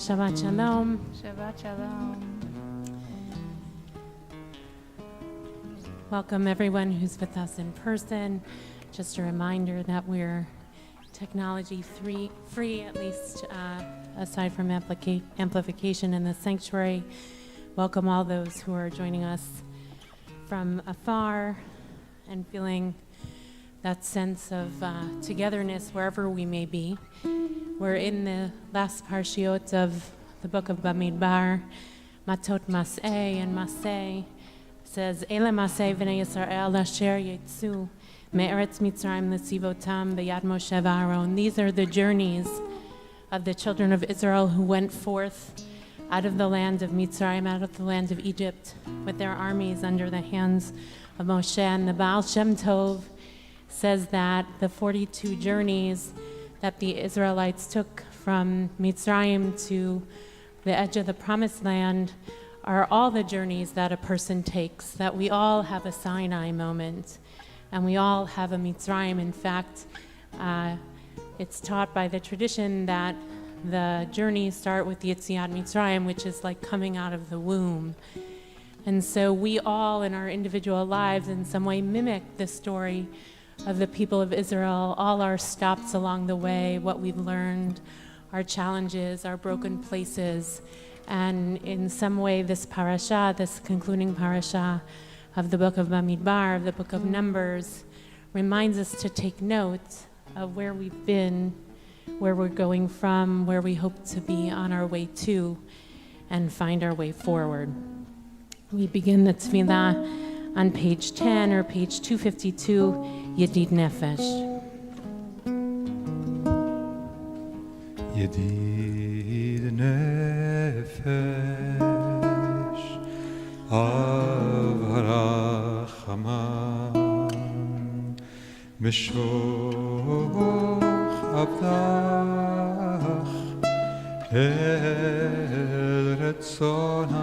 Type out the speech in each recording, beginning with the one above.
Shabbat Shalom. Shabbat Shalom. Welcome everyone who's with us in person. Just a reminder that we're technology free, at least aside from amplification in the sanctuary. Welcome all those who are joining us from afar and feeling that sense of togetherness wherever we may be. We're in the last parshiot of the book of Bamidbar, Matot Mas'eh, and Mas'eh says, Ele Mas'eh v'nei Yisrael asher yetzu me'eretz Mitzrayim l'sivotam b'yad Moshe v'Aaron. These are the journeys of the children of Israel who went forth out of the land of Mitzrayim, out of the land of Egypt, with their armies under the hands of Moshe. And the Baal Shem Tov says that the 42 journeys that the Israelites took from Mitzrayim to the edge of the Promised Land are all the journeys that a person takes, that we all have a Sinai moment, and we all have a Mitzrayim. In fact, it's taught by the tradition that the journeys start with the Yetziat Mitzrayim, which is like coming out of the womb. And so we all in our individual lives in some way mimic the story of the people of Israel, all our stops along the way, what we've learned, our challenges, our broken places. And in some way, this parasha, this concluding parasha of the book of Bamidbar, of the book of Numbers, reminds us to take note of where we've been, where we're going from, where we hope to be on our way to, and find our way forward. We begin the tefillah on page 10 or page 252, Yedid Nefesh. Yedid Nefesh Avarachman Mishoch Avdach El Retzonach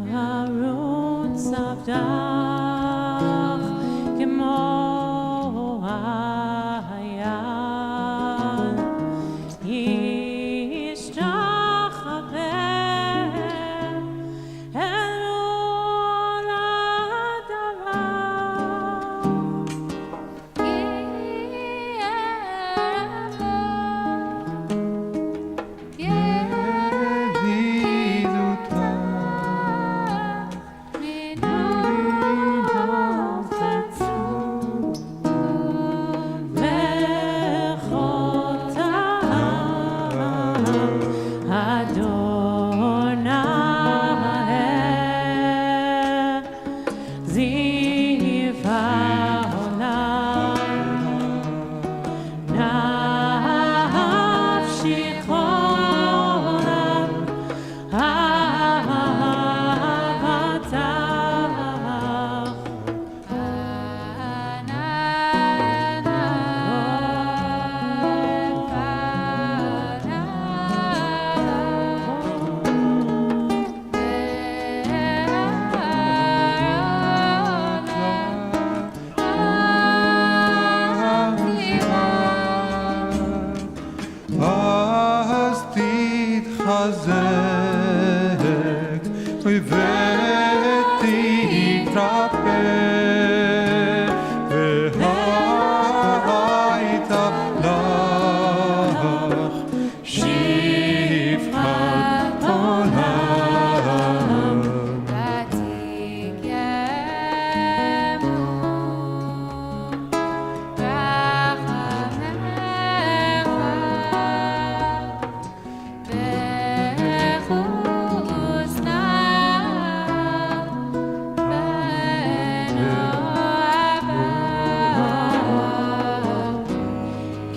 Yarun Savdach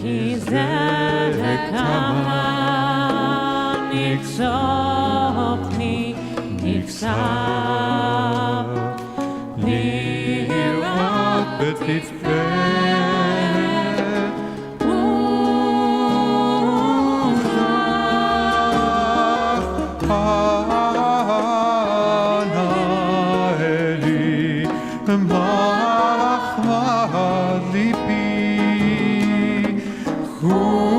Kizeh kama nikso ניצב, לראות בתפארת מוזרח. אנא אלי מחמד ליבי, חושנה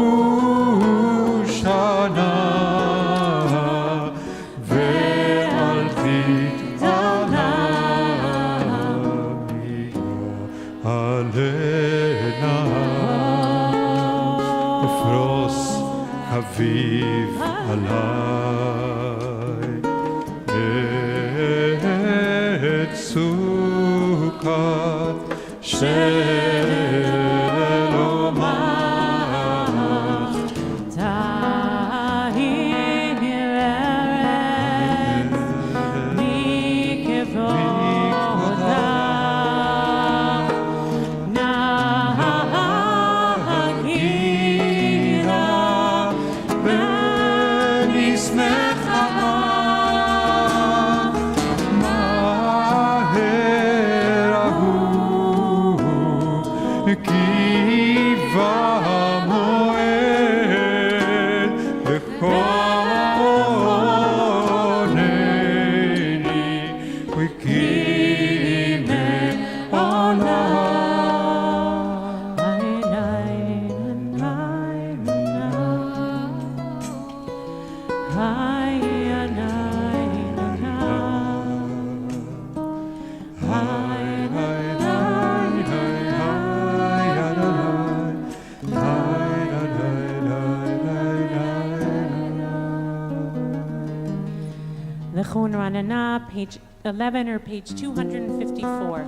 ואל תתעלה עלינה. אפרוס חביב עליי את סוכת שלומך. תהי ארץ מכבודך, נהגירה ונשמחה מהר ההוא, כי בא מועד לכונני וכי מעולם. Lechon Ranana, page 11 or page 254.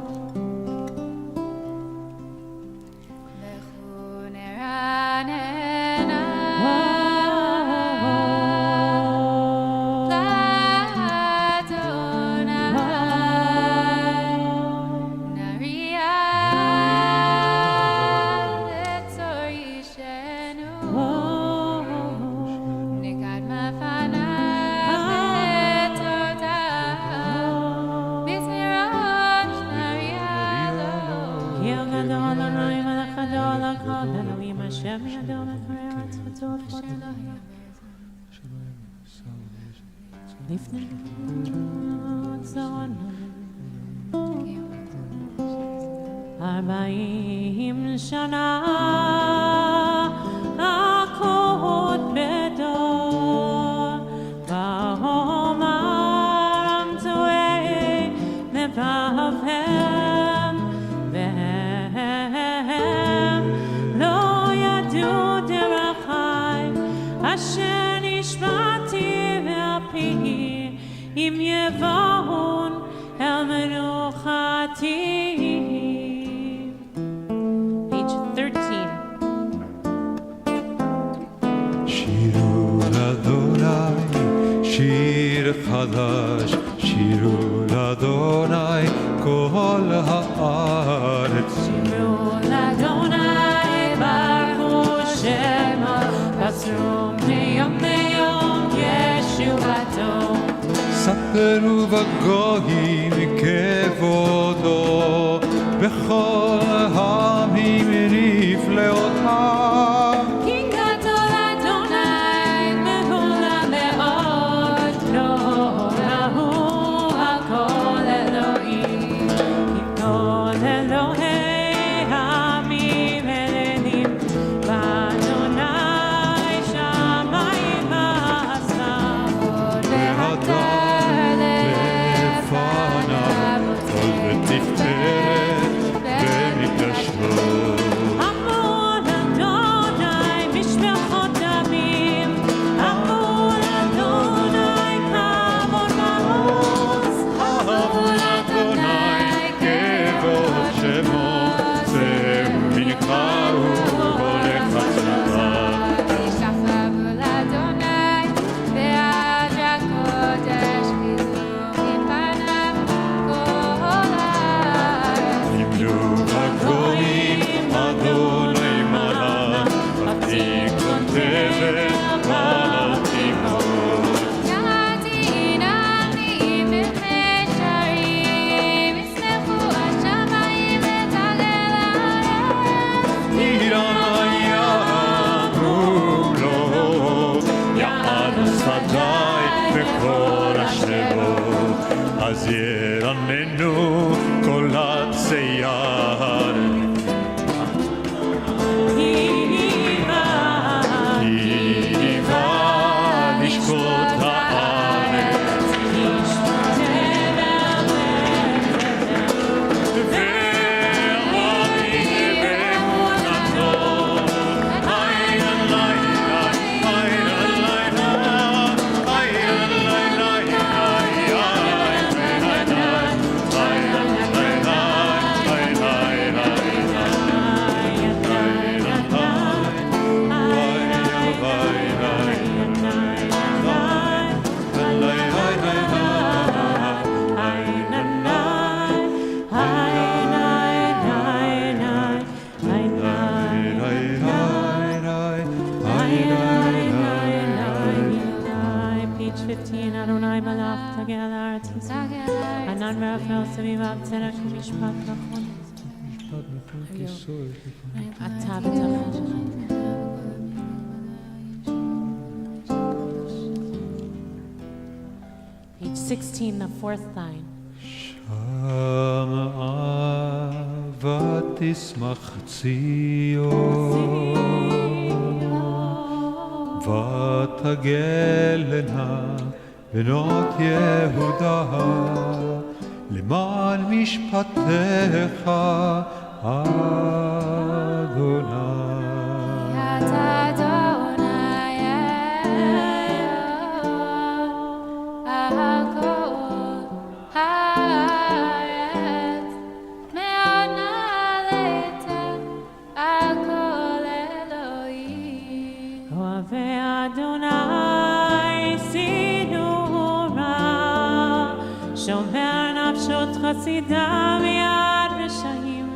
Arbaim Shana Akot Bedor Vahomar Amtoe Mevavhem Vehem Lo Yadu Derachai Asher Nishmati Ve'api Im Yevahun El Menuchati. Page 13. שירו לאדוני שיר חדש, שירו לאדוני כל הארץ. שירו לאדוני ברכו שמו, בצרו מיום ליום ישועתו. ספרו בגויים כבודו, בכל העמים נפלאותיו. כי גדול אדוני מהולה מאוד, לא ראו הכל אלוהים. כי כל אלוהי העמים אלוהים, ואדוני שמיים עשה. והדר לפניו, כל בתפארת במקדשו. אז ירננו כל הצייר. היווה לשקוט הארץ, ועמים באמונתו. היי לילה, היי לילה, היי לילה, Page 15, Adonai Malach, Tagel Aretz Yisrael, Anan Rafel Sevivav Tzedek Mishpat Nachon. Ata B'Tachon. Page 16, the fourth line. שם ותשמח ציון, ותגלנה בנות יהודה, למען משפטיך אדוני. חסידה מיד רשעים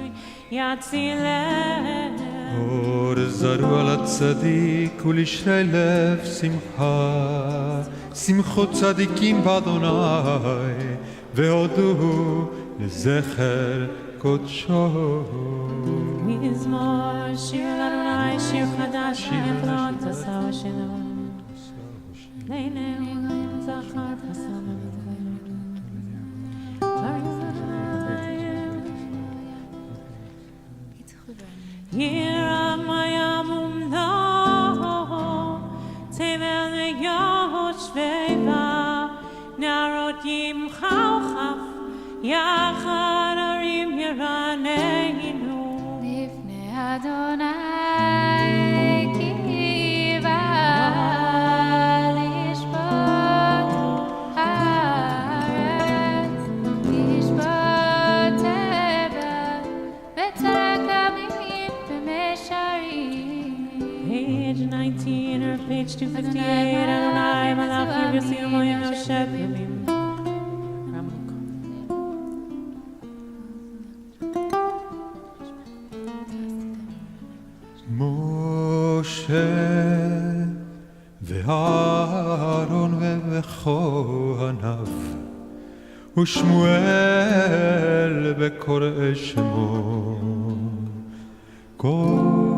יצילם. אור זרוע לצדיק ולשרי לב שמחה, שמחות צדיקים באדוני, והודו לזכר קודשו. מזמור שיר לאדוני, שיר חדש ויפלאות עשה שלו. לעינינו זכר חסר. Here mayam umno tevel yoshveva narot yimchauchaf yachad arim yiraneinu lifnei Adonai kiva lishpot haaretz lishpot tevel v'tzedek Page 19 or page 258, Adonai Malach Yivyosim Moyim Yoshev Yimim. משה ואהרון וכהניו ושמואל בקוראי שמו קוראים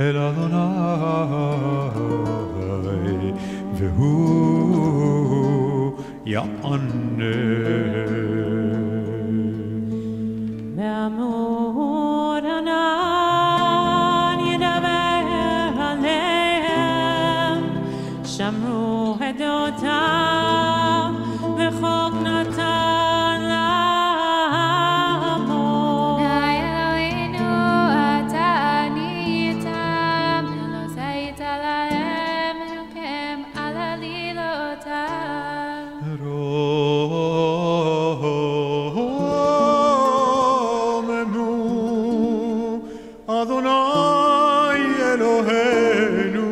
אל אדוני והוא יענה. בעמוד ענן ידבר עליהם, שמרו עדותם וחוק נתן לעמו. נא אלוהינו אתה עניתם, לא זית להם אלוקים על עלילותם. אדוני אלוהינו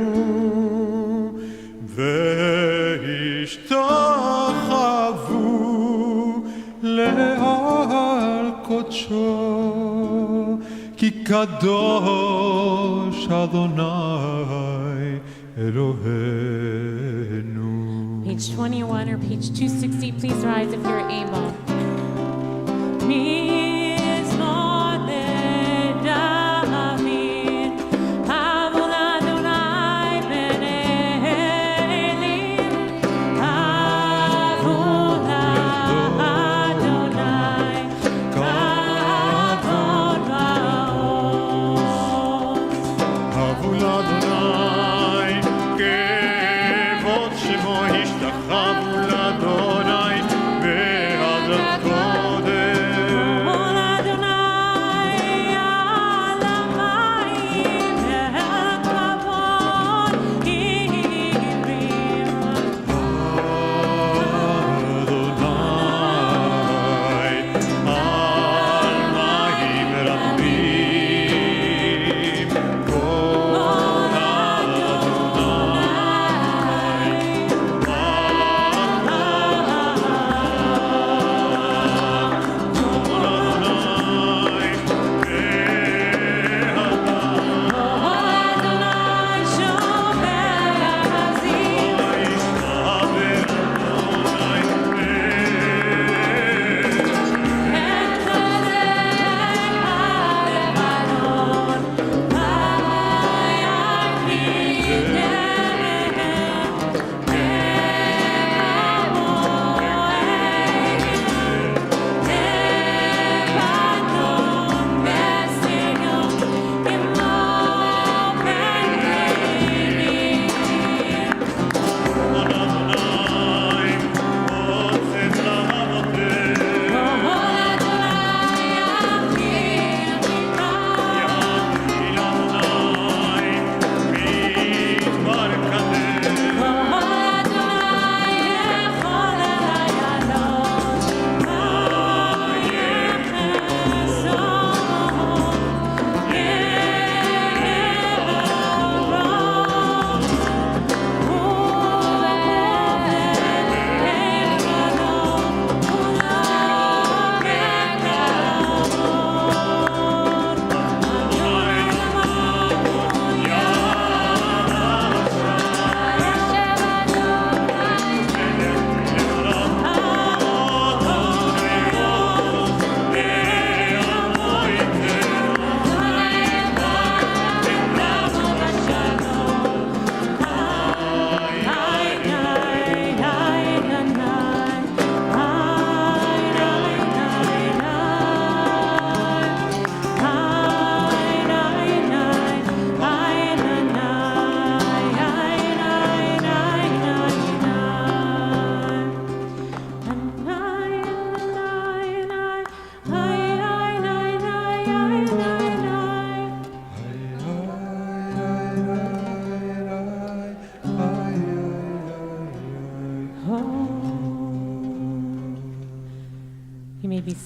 והשתחוו להר קודשו כי קדוש אדוני אלוהינו. Page 21 or page 260, please rise if you're able.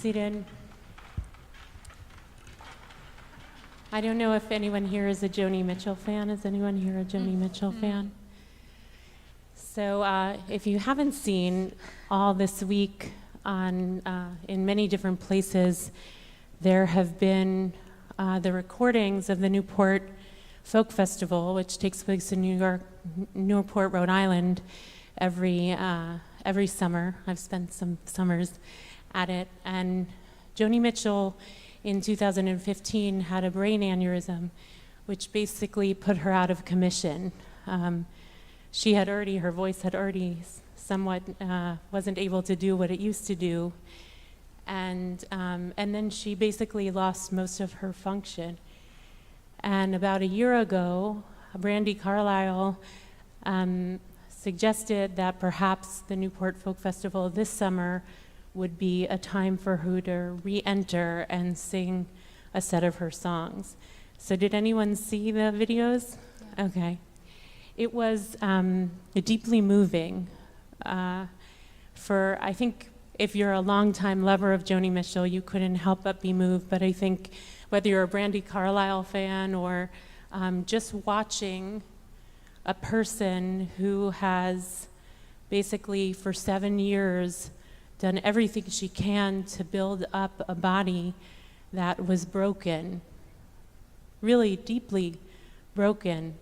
seated. I don't know if anyone here is a Joni Mitchell fan. Is anyone here a Joni Mitchell fan? So if you haven't seen, all this week in many different places, there have been the recordings of the Newport Folk Festival, which takes place in Newport, Rhode Island, every summer. I've spent some summers at it. And Joni Mitchell in 2015 had a brain aneurysm, which basically put her out of commission. Her voice had already somewhat, wasn't able to do what it used to do. And then she basically lost most of her function. And about a year ago, Brandi Carlile suggested that perhaps the Newport Folk Festival this summer would be a time for her to re-enter and sing a set of her songs. So did anyone see the videos? Yeah. Okay. It was deeply moving. I think if you're a longtime lover of Joni Mitchell, you couldn't help but be moved. But I think whether you're a Brandi Carlile fan or just watching a person who has basically for 7 years done everything she can to build up a body that was broken, really deeply broken,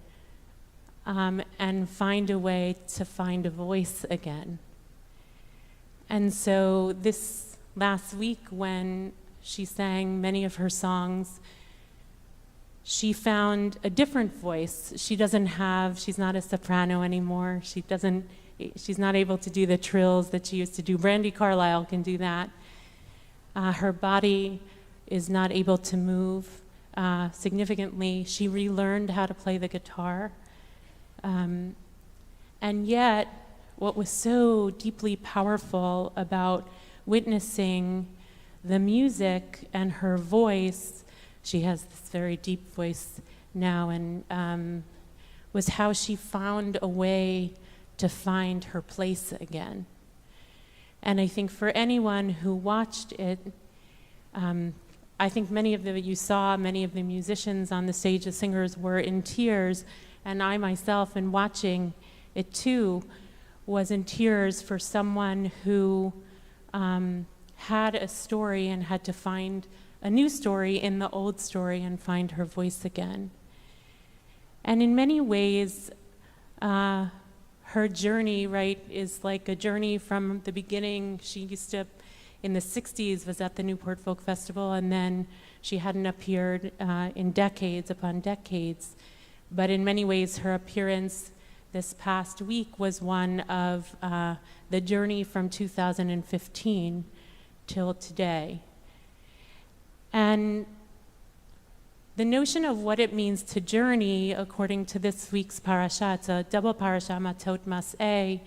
and find a way to find a voice again. And so this last week when she sang many of her songs, she found a different voice. She's not a soprano anymore. She's not able to do the trills that she used to do. Brandi Carlile can do that. Her body is not able to move significantly. She relearned how to play the guitar. And yet, what was so deeply powerful about witnessing the music and her voice, she has this very deep voice now, and was how she found a way to find her place again. And I think for anyone who watched it, I think many of the musicians on the stage, the singers, were in tears, and I myself, in watching it too, was in tears for someone who had a story and had to find a new story in the old story and find her voice again. And in many ways, her journey, right, is like a journey from the beginning. She used to, in the 60s, was at the Newport Folk Festival, and then she hadn't appeared in decades upon decades. But in many ways, her appearance this past week was one of the journey from 2015 till today. And the notion of what it means to journey, according to this week's Parashat, it's a double Parashat, Matot Mas'eh,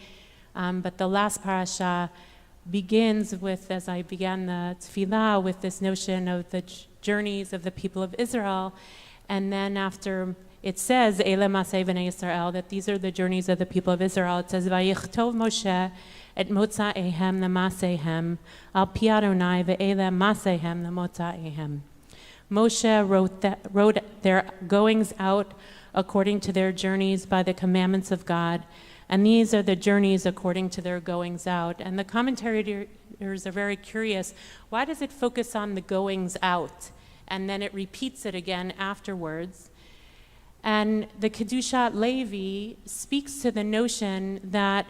but the last Parashat begins with, as I began the tefillah, with this notion of the journeys of the people of Israel, and then after it says, Eile Mas'eh B'nai Yisrael, that these are the journeys of the people of Israel. It says, Vayichtov Moshe et motza'ehem lemaseihem al pi Adonai ve'ele maseihem lemotza'ehem. Moshe wrote their goings out according to their journeys by the commandments of God, and these are the journeys according to their goings out. And the commentators are very curious. Why does it focus on the goings out? And then it repeats it again afterwards. And the Kedushat Levi speaks to the notion that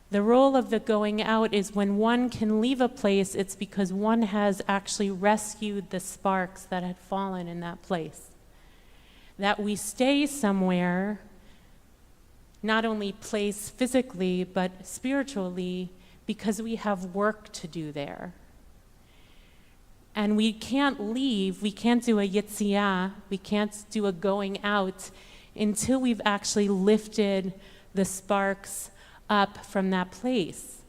the role of the going out is when one can leave a place, it's because one has actually rescued the sparks that had fallen in that place. That we stay somewhere, not only place physically, but spiritually, because we have work to do there. And we can't leave, we can't do a yitziyah, we can't do a going out until we've actually lifted the sparks up from that place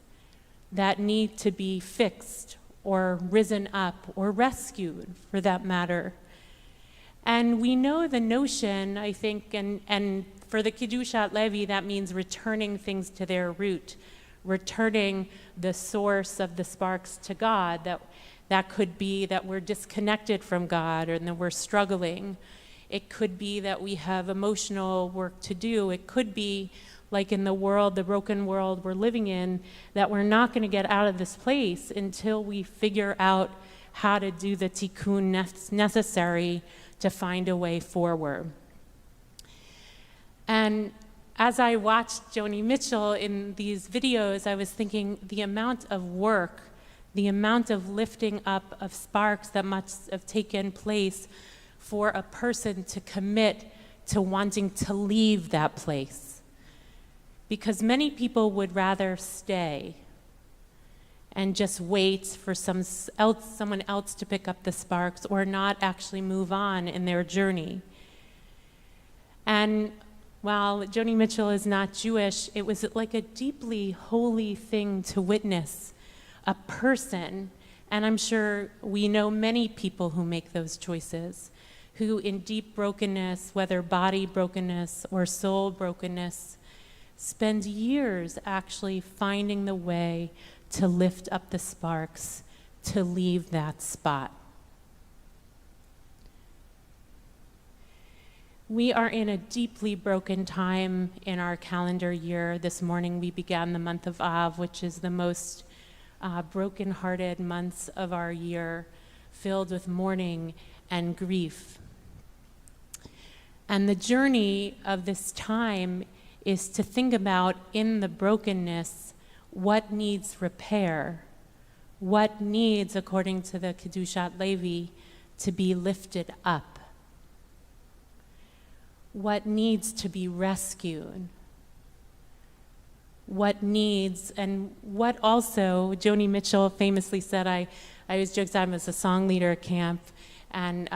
that need to be fixed or risen up or rescued, for that matter. And we know the notion, I think, and for the Kiddushat Levi, that means returning things to their root, returning the source of the sparks to God, That could be that we're disconnected from God or that we're struggling. It could be that we have emotional work to do. It could be, like in the world, the broken world we're living in, that we're not going to get out of this place until we figure out how to do the tikkun necessary to find a way forward. And as I watched Joni Mitchell in these videos, I was thinking the amount of work, the amount of lifting up of sparks that must have taken place for a person to commit to wanting to leave that place. Because many people would rather stay and just wait for someone else to pick up the sparks or not actually move on in their journey. And while Joni Mitchell is not Jewish, it was like a deeply holy thing to witness a person, and I'm sure we know many people who make those choices, who in deep brokenness, whether body brokenness or soul brokenness, spend years actually finding the way to lift up the sparks, to leave that spot. We are in a deeply broken time in our calendar year. This morning we began the month of Av, which is the most broken-hearted months of our year, filled with mourning and grief. And the journey of this time is to think about, in the brokenness, what needs repair, what needs, according to the Kiddushat Levi, to be lifted up, what needs to be rescued, what needs, and what also, Joni Mitchell famously said, I always joked I was a song leader at camp, and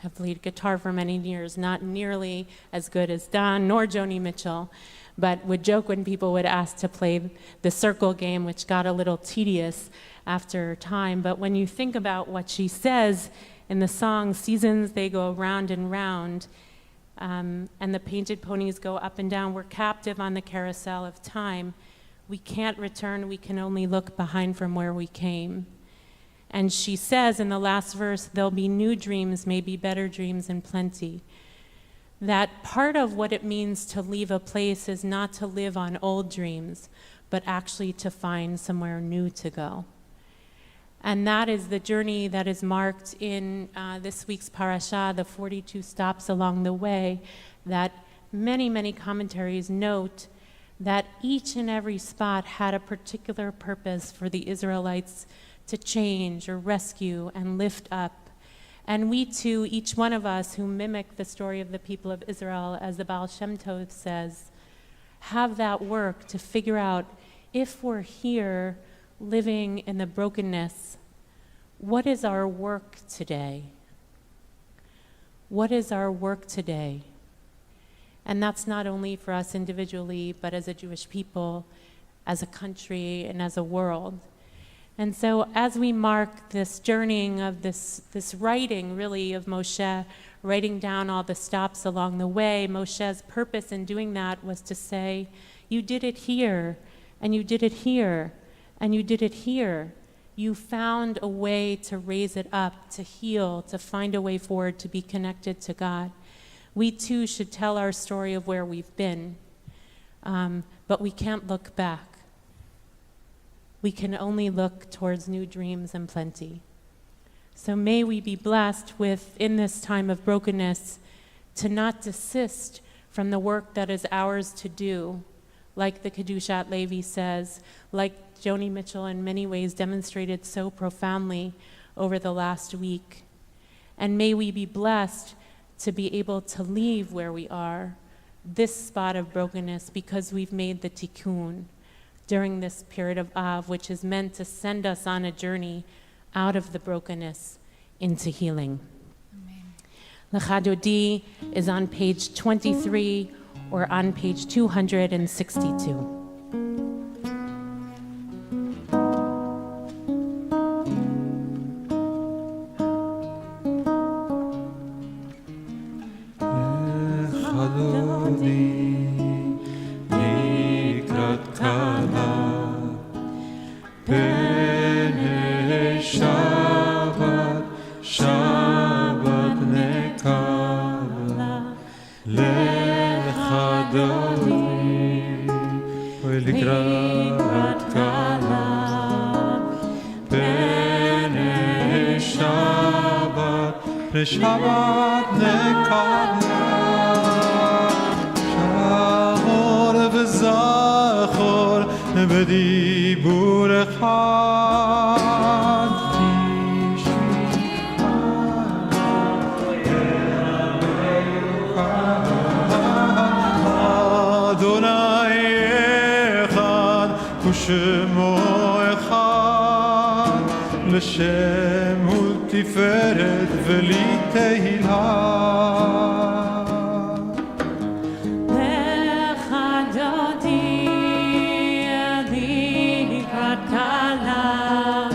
have played guitar for many years, not nearly as good as Don nor Joni Mitchell, but would joke when people would ask to play the circle game, which got a little tedious after time. But when you think about what she says in the song, seasons, they go round and round, and the painted ponies go up and down. We're captive on the carousel of time. We can't return. We can only look behind from where we came. And she says in the last verse, there'll be new dreams, maybe better dreams in plenty. That part of what it means to leave a place is not to live on old dreams, but actually to find somewhere new to go. And that is the journey that is marked in this week's Parashat, the 42 stops along the way, that many, many commentaries note that each and every spot had a particular purpose for the Israelites to change or rescue and lift up. And we too, each one of us who mimic the story of the people of Israel, as the Baal Shem Tov says, have that work to figure out, if we're here living in the brokenness, what is our work today? What is our work today? And that's not only for us individually, but as a Jewish people, as a country, and as a world. And so as we mark this journeying of this writing, really, of Moshe, writing down all the stops along the way, Moshe's purpose in doing that was to say, you did it here, and you did it here, and you did it here. You found a way to raise it up, to heal, to find a way forward, to be connected to God. We too should tell our story of where we've been, but we can't look back. We can only look towards new dreams and plenty. So may we be blessed with, in this time of brokenness, to not desist from the work that is ours to do, like the Kiddushat Levi says, like Joni Mitchell in many ways demonstrated so profoundly over the last week. And may we be blessed to be able to leave where we are, this spot of brokenness, because we've made the tikkun during this period of Av, which is meant to send us on a journey out of the brokenness into healing. Lecha Dodi is on page 23 or on page 262. Shah לשבת נקבלה שמור וזכור בדיבור אחד אדוני אחד ושמו אחד לשם ולתפארת ולתהילה לך דודי לקראת כלה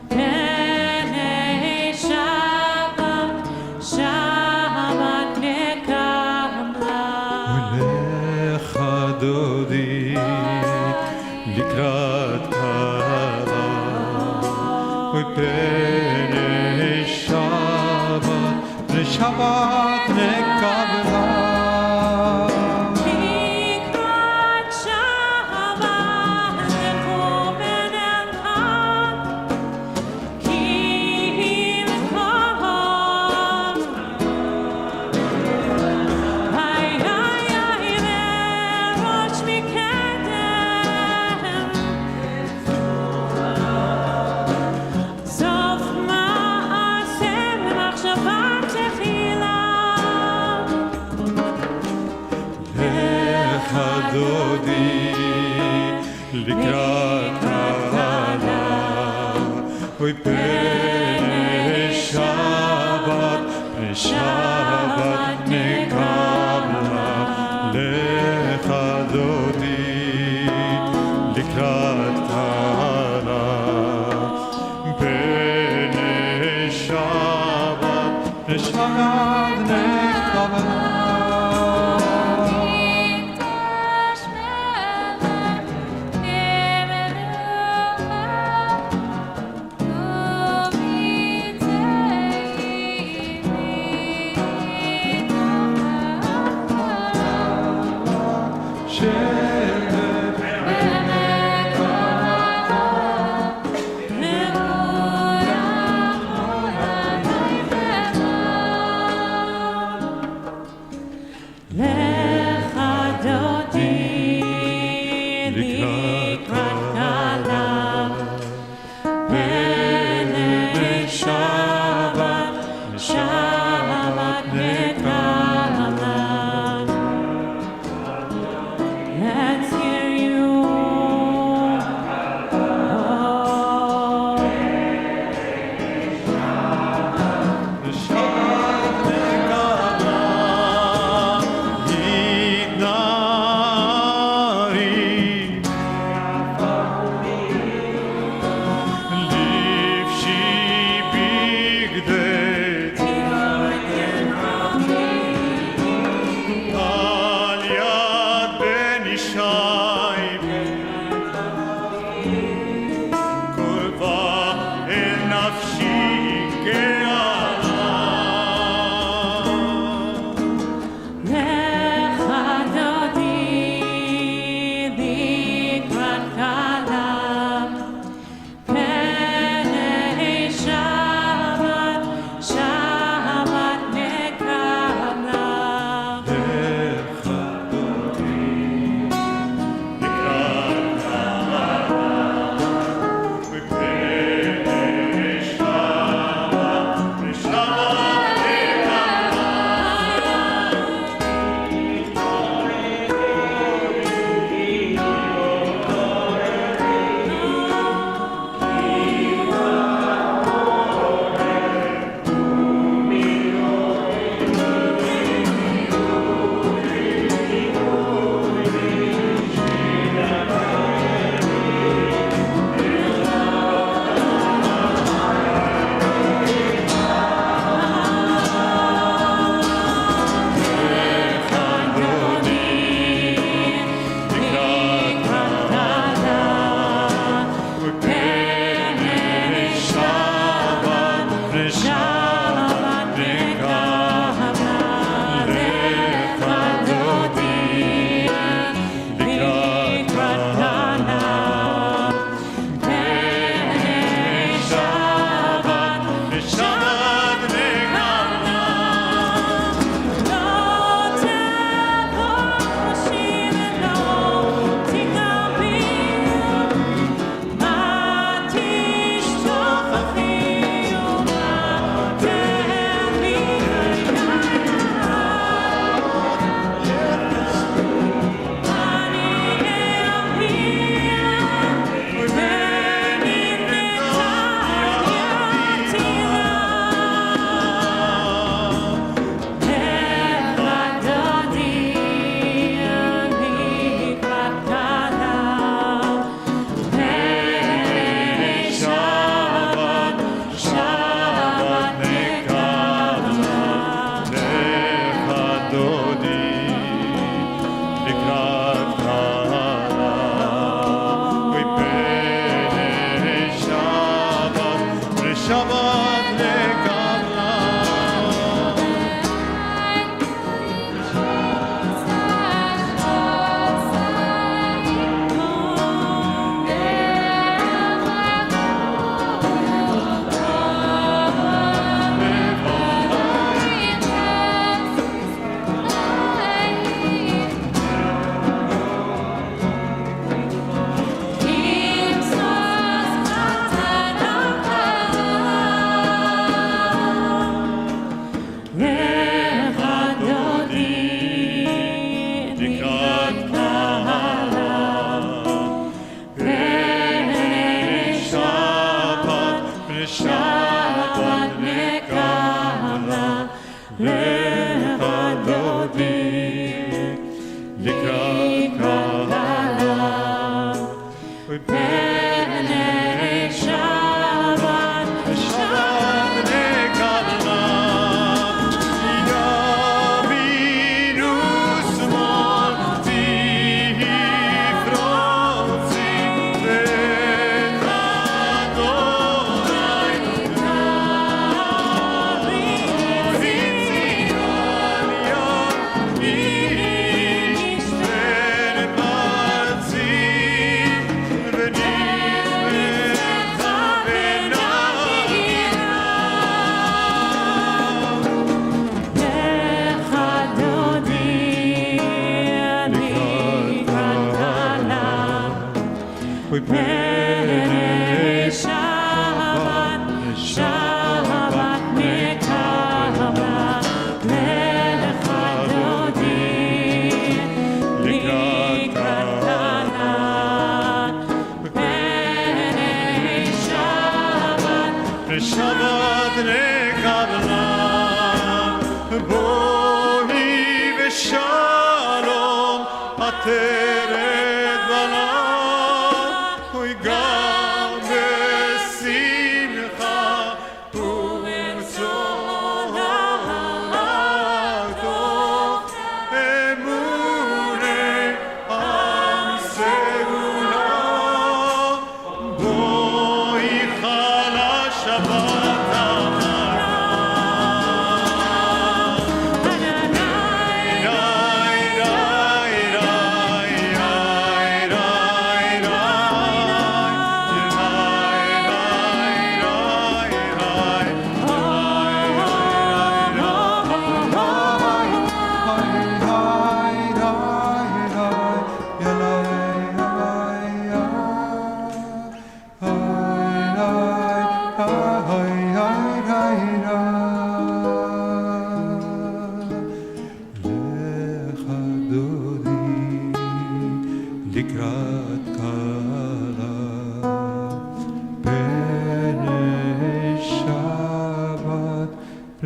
פני שבת שבת נקבלה ולך דודי לקראת כלה ופני שבת לשבת נקבלה לקראת שבת לכוון אחד כי אם כל היי וראש מקדם סוף מעשה במחשבה תחילה לך דודי לקראת כלה ופני שבת לשבת נקבלה לך דודי לקראת כלה פני שבת לשבת נקבלה Shabbat nekabla, boli v'shalom, ateret bala, oi gam besimcha, u'etzolach, emunei am segula, boi chala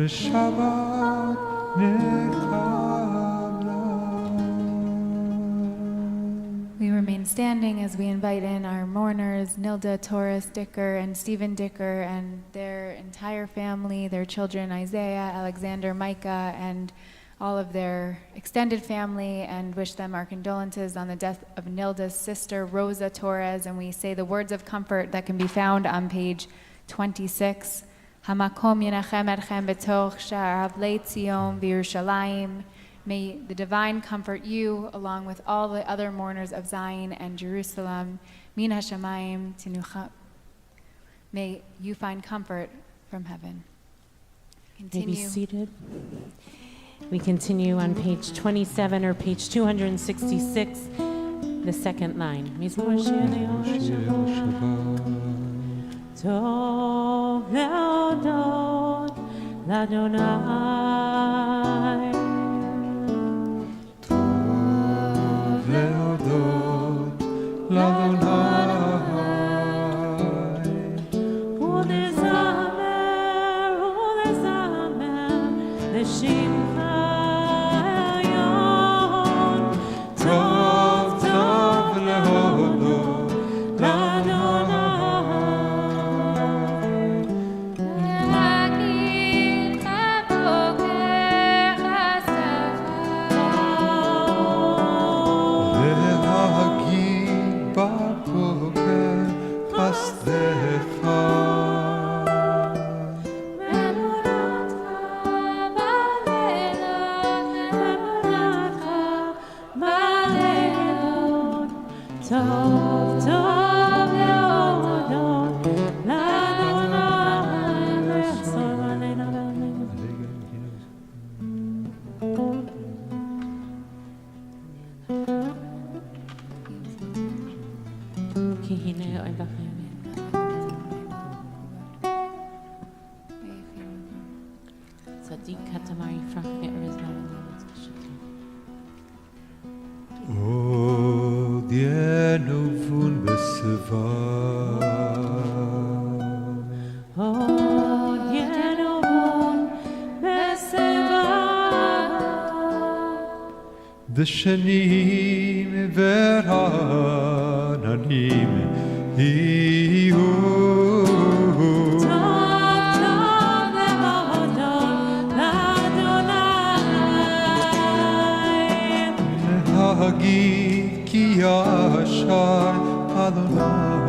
Shabbat. We remain standing as we invite in our mourners, Nilda, Taurus, Dicker, and Stephen Dicker, and their entire family, their children, Isaiah, Alexander, Micah, and all of their extended family, and wish them our condolences on the death of Nilda's sister, Rosa Torres, and we say the words of comfort that can be found on page 26. Hamakom yenachem etchem betoch sha'ar havlei Tzion v'Yerushalayim. May the divine comfort you, along with all the other mourners of Zion and Jerusalem. Min hashamayim tinucha. May you find comfort from heaven. May be seated. We continue on page 27 or page 266, the second line. Tov leodot l'Adonai. Tov leodot l'Adonai. U'lezamer l'shimcha elyon. Tov tov leodot l'Adonai. Oh, דשנים ורעננים יהיו. להגיד כי ישר אדוני.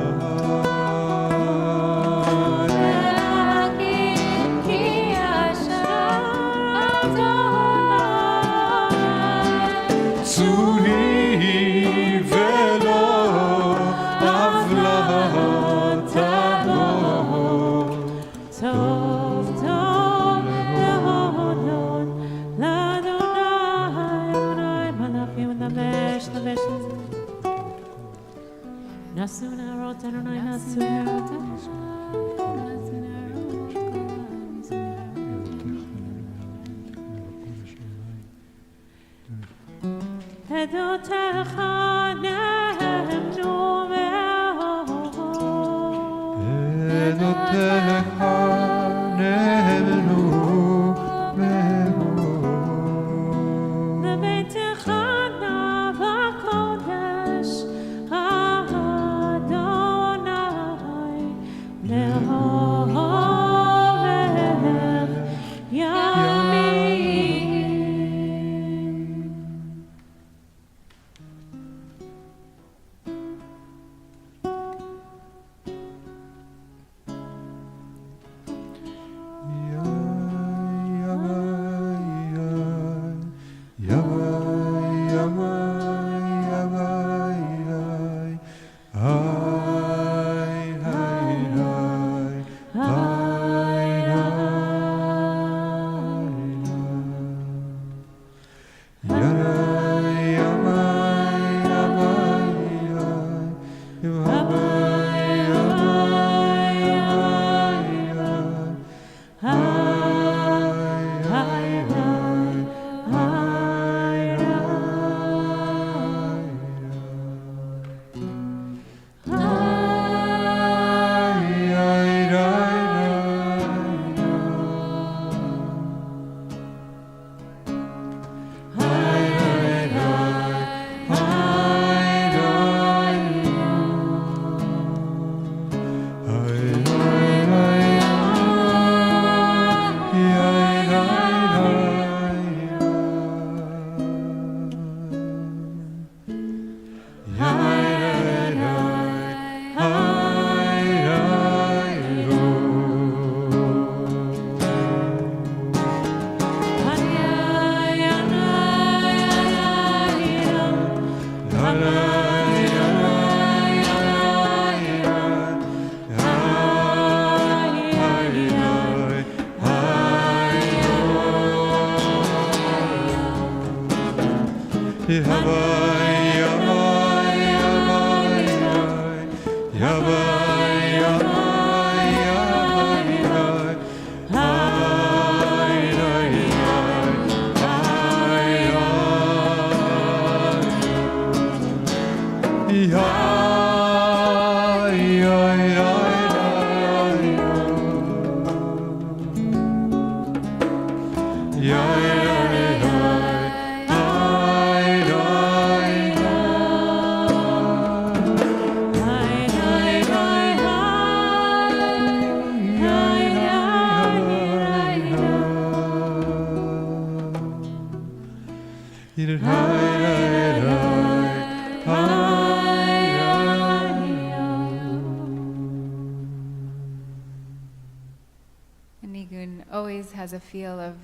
Has a feel of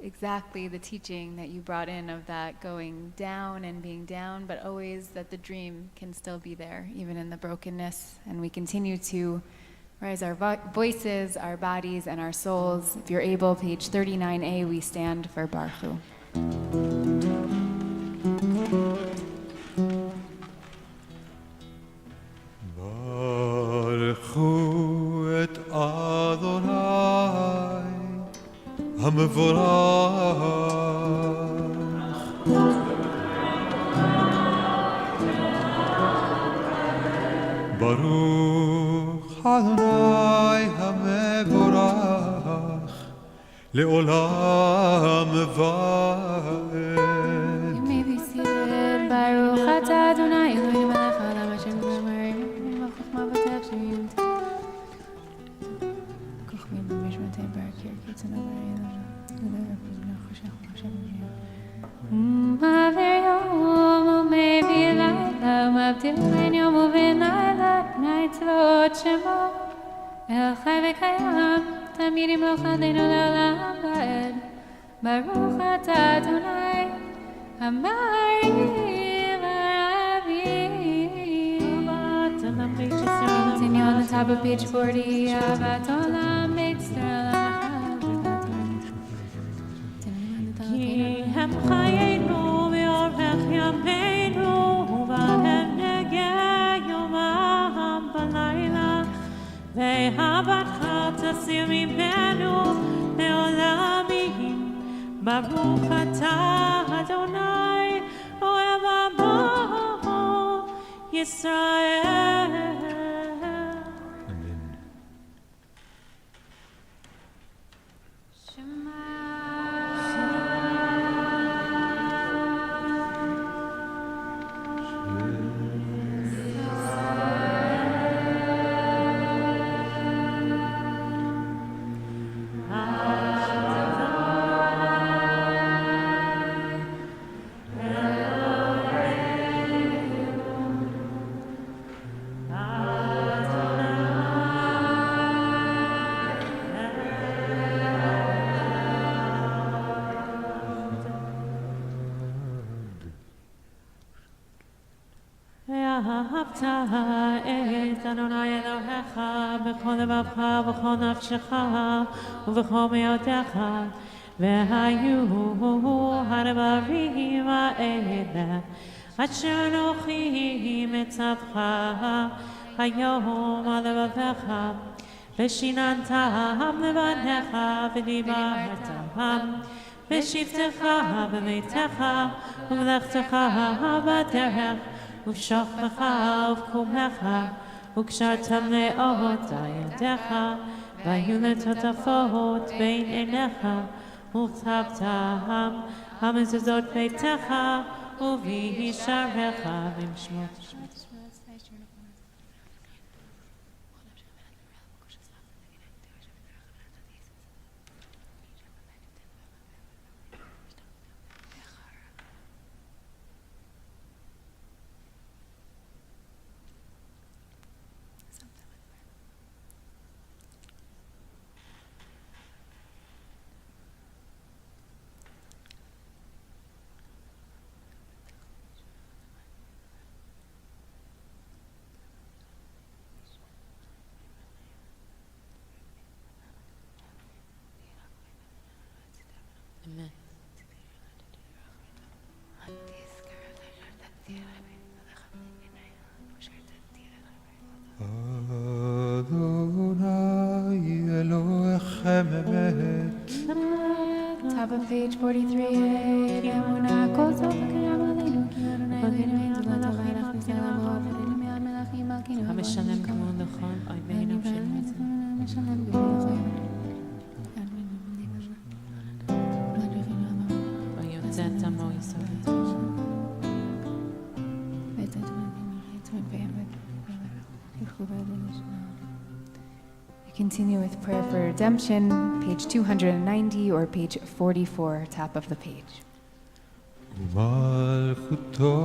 exactly the teaching that you brought in of that going down and being down, but always that the dream can still be there, even in the brokenness. And we continue to raise our voices, our bodies, and our souls. If you're able, page 39a, we stand for Baruch Hu. Baruch Hu et Adonai המבורך ברוך אדוני המבורך לעולם ועד. You may be seated. שמו אל חי וקיים תמיד ימלוך עלינו לעולם ועד ברוך אתה אדוני אמרי ורבי. Continue on the top of page 40 אהבת עולם כי הם חיינו ואורך ימינו ובהם נגע יומם בלילה ואהבתך תסיר ממנו לעולמים ברוך אתה אדוני אוהב עמו ישראל. ואהבת את אדוני אלוהיך בכל לבבך ובכל נפשך ובכל מאודך והיו הדברים האלה אשר אנוכי מצווך היום על לבביך ושיננתם לבניך ודיברתם בשבתך בביתך ובמלאכתך בדרך ובשוכבך ובקומך וקשרתם לאות על ידיך והיו לטוטפות בין עיניך וכתבתם המזוזות ביתך ובישעריך במשמות. Amen. Adonai Elohechem emet. Top of page 43. Emuna kol tov v'kayam aleinu ki Adonai Eloheinu zolot halayla ch'v'salamu v'avadenu me'ad melachim malkeinu המשלם כמו נכון אויבינו המשלם כמו נכון ויוצא תמו ישראל. We continue with prayer for redemption, page 290 or page 44, top of the page. ומלכותו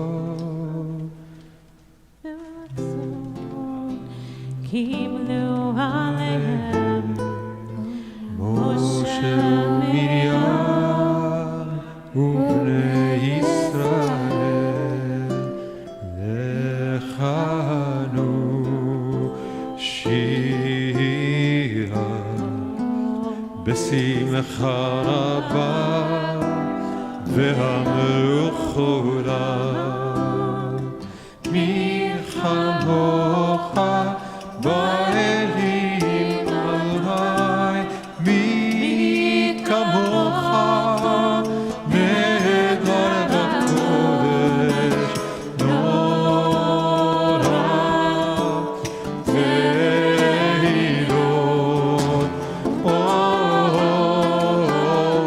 קיבלו עליהם משה ומרים ובני ישראל לחנו שירה בשמחה רבה והמלכו מי כמוך באלים עלי מי כמוך נאדל בקודש נורא ועילון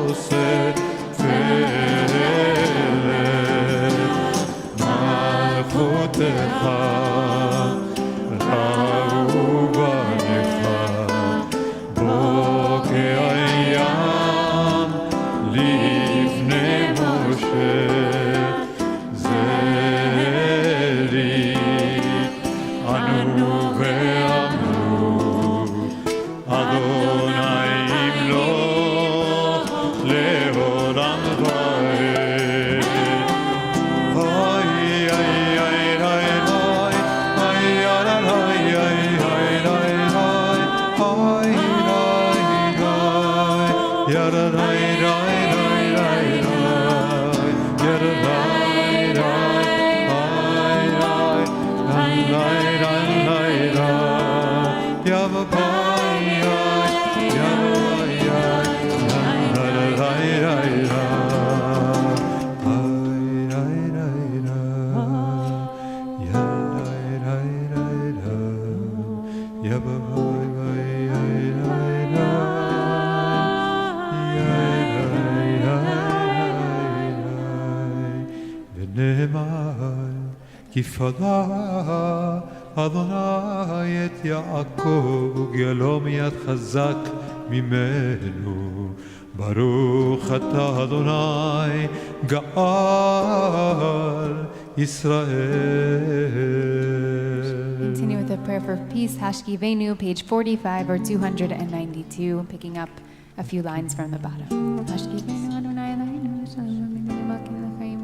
עושה פלא מלכותך אנו ועמו יפדה אדוני את יעקב וגאלו מיד חזק ממנו. ברוך אתה אדוני גאל ישראל. Continue with a prayer for peace, Hashki Venu, page 45 or 292, picking up a few lines from the bottom. Hashki Venu, Adonai Eloheinu, Shalom, Amen, Malkim L'chaim.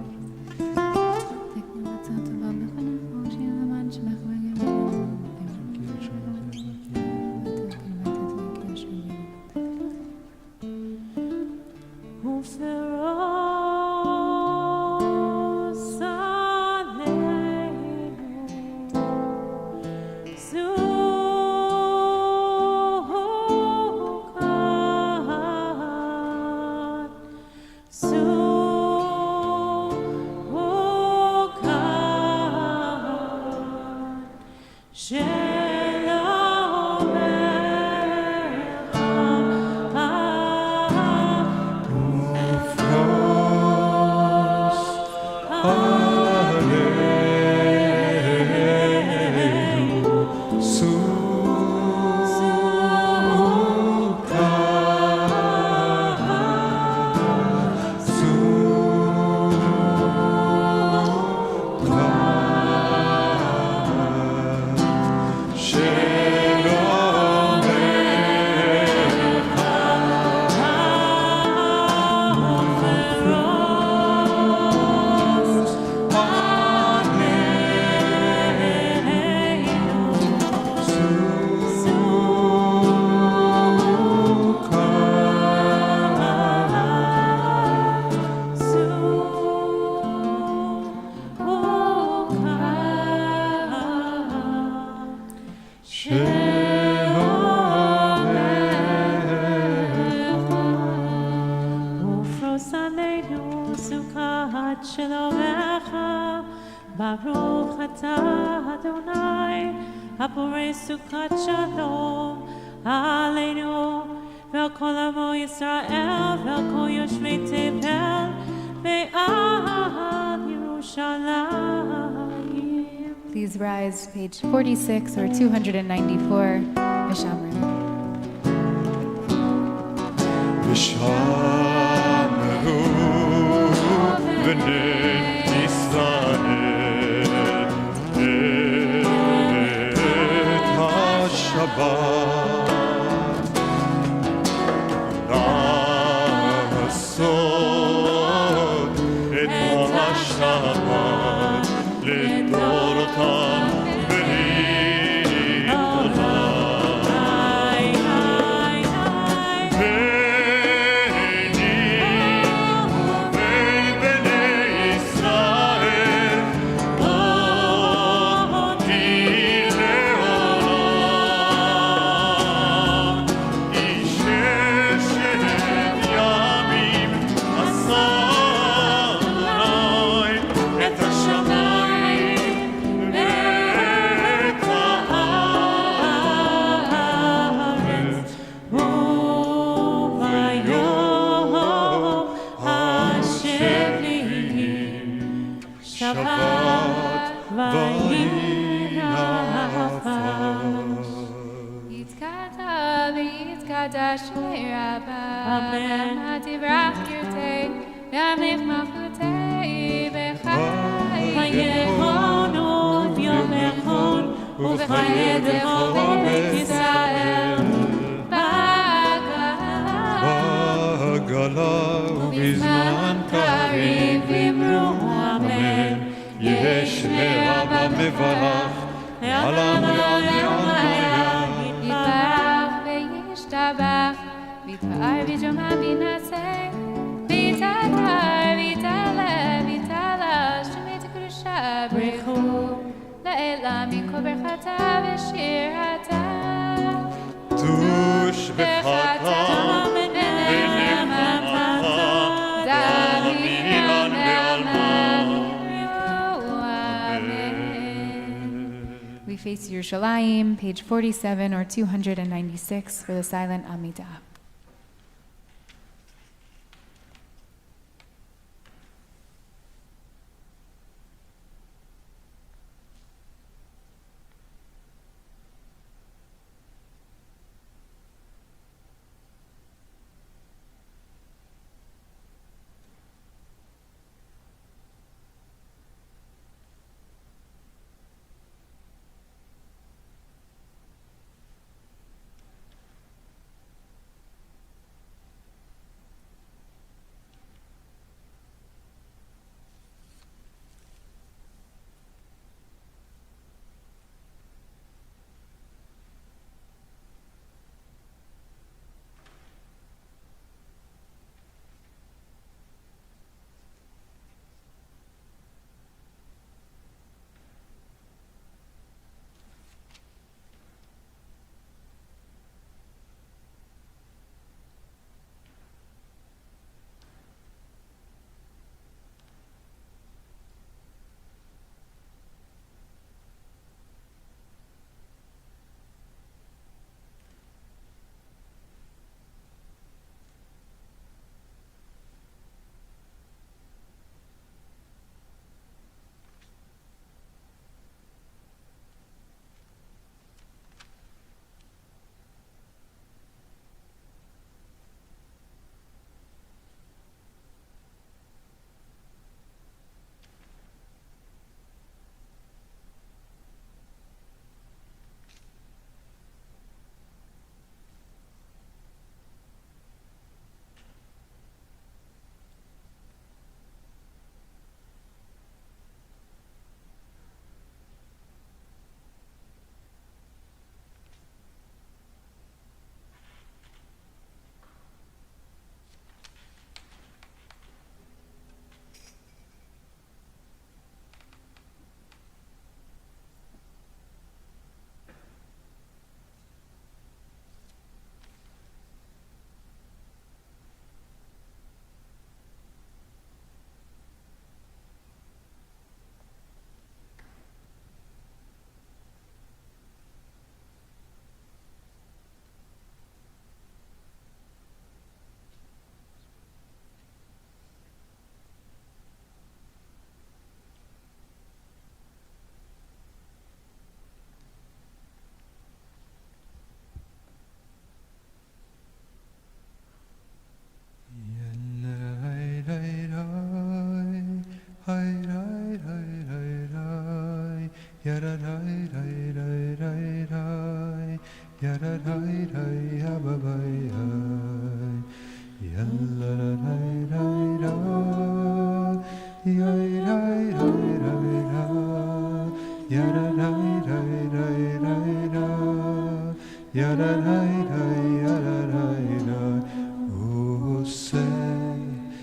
Shabbat Shalom, Aleinu, v'kol amo Yisrael, v'kol yoshvei Tevel, ve'al Yerushalayim. Please rise, page 46 or 294, Vishamru. Vishamru b'nei Yisrael et HaShabbat לעשות את השבת לדורותם ובזמן קריב אמרו אמן. יש לאבא מברך לעולם ועולם יתברך וישתבח ויתפאר וישמע וינשא ויתהדר ויתעלה ויתעלה שמי תקדושה ברכו לאלה מכל ברכתה ושירתה תוש וחתה We face Yerushalayim, page 47 or 296 for the silent Amidah.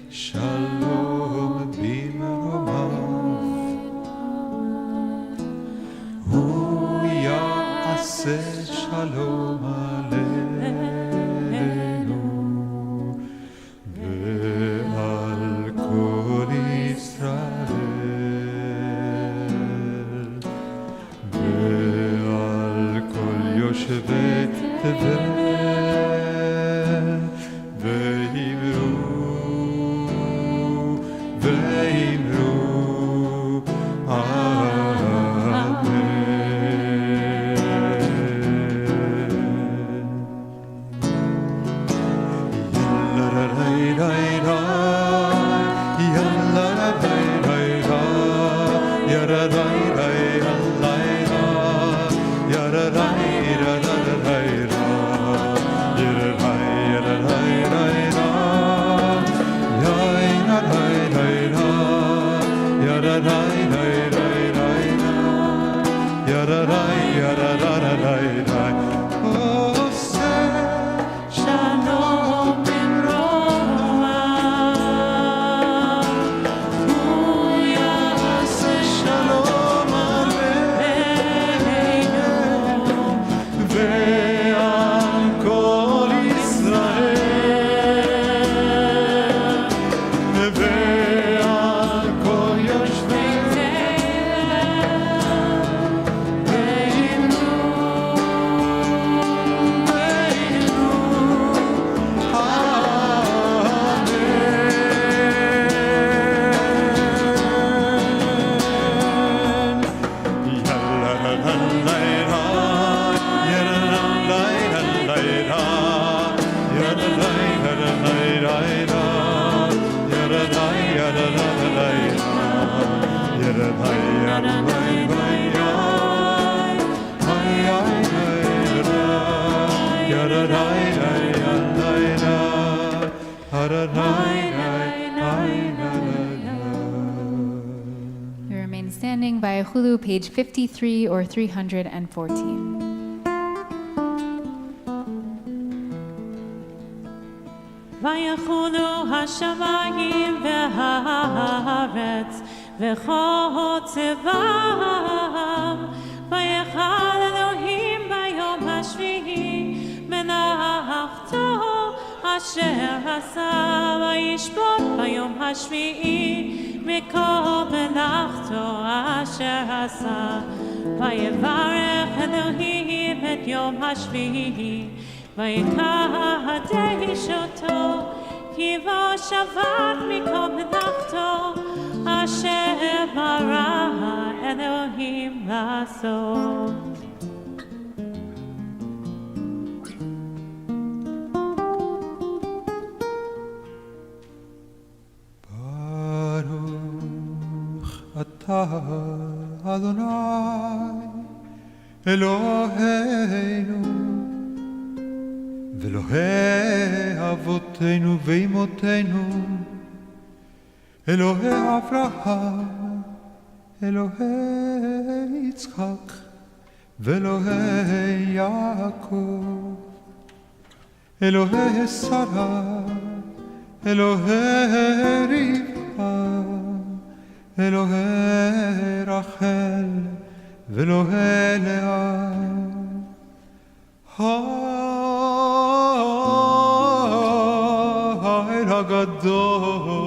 Shalom bimromav, hu ya'aseh shalom aleinu, ve'al kol Yisrael, ve'al kol yoshevei tevel, ve'imru We remain standing by Hulu, page 53 or 314. ויחולו השמיים והארץ וכל צבאם, ויחל אלוהים ביום השביעי מלאכתו אשר עשה, וישבות ביום השביעי מכל מלאכתו אשר עשה. ויברך אלוהים את יום השביעי ויקדש אותו, כי בו שבת מכל מלאכתו אשר ברא אלוהים לעשות. Baruch atah Adonai Eloheinu Ve'Elohei avotenu ve'imotenu, Elohei Avraham, Elohei Yitzchak, ve'Elohei Yaakov, Elohei Sarah, Elohei Rivka, Elohei Rachel, ve'Elohei Leah. האל הגדול,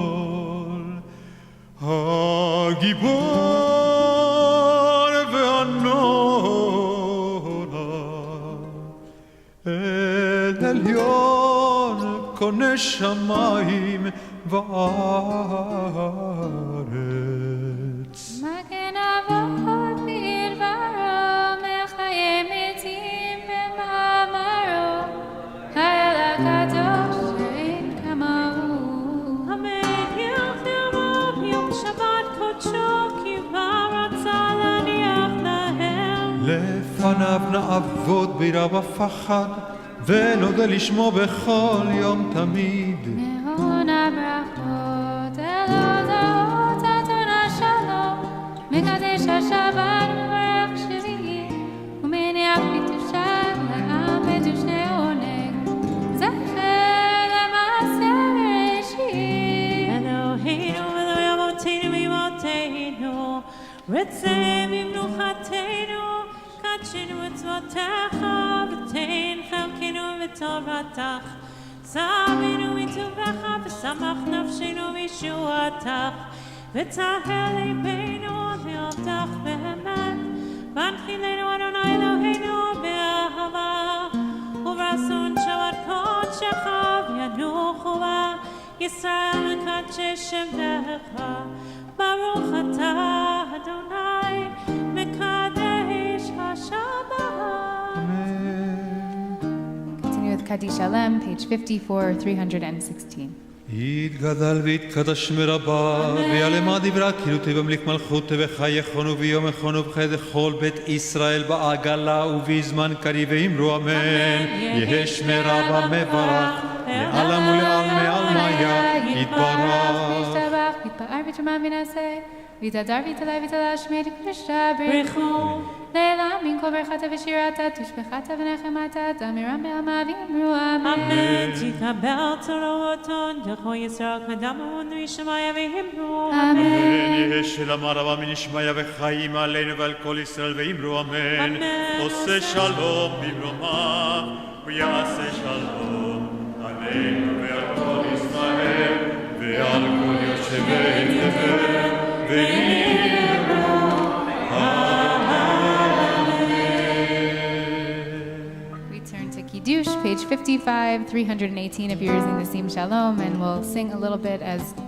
הגיבור והנורא, אל עליון קונה שמיים וארץ. מגן אבות בדברו, מחיה מתים במאמרו, האל הקדוש שאין כמוהו. המניח לרוב יום שבת קודשו, כי בה רצה להניח להם. לפניו נעבוד ביראה ופחד, ונודה לשמו בכל יום תמיד. מהון הברכות אל הודעות אתון השלום, מקדש השבת וברך שירים, ומניח קדושה לעם ודושני עונג, זכר למעשה בראשית. אלוהינו ואלוהי אבותינו ואמותינו, רצה במנוחתנו, קדשנו מצוותיך ותן חלקנו בתורתך. צווינו מטובך ושמח נפשנו בישועתך, וטהר ליבנו לעבדך באמת. והנחילנו אדוני אלוהינו באהבה וברצון שבת קודשך, וינוחו בה ישראל מקדשי שמך. ברוך אתה אדוני מקדש השבת. Continue with Kaddish Shalom, page 54, 316. יתגדל ויתקדש מרבה, ויעלמה דברה כאילו תבמליך מלכות וחייכון וביום יכון ובחי דכל בית ישראל בעגלה ובזמן קריב ואמרו אמן. יהא שמי רבה מברך, לעלם ולעלמי עלמיה יתברך. יתפאר ותשמע ונעשה, ויתהדר ויתעלה ויתעלה שמי לקדושה ברכו. לעילם מן כל ברכתה ושירתה, תושבחתה ונחמתה, תמירם בעלמה ואמרו אמן. אמן. תקבל תורתון דרכו יצרק ודמו ונשמיה ואמרו אמן. יהא שלמה רבה מנשמיה וחיים עלינו ועל כל ישראל ואמרו אמן. עושה שלום במרומיו ויעשה שלום עלינו ועל כל ישראל ועל כל יושבי תבל ואמרו Kiddush, page 55, 318 if you're using the Sim Shalom, and we'll sing a little bit as the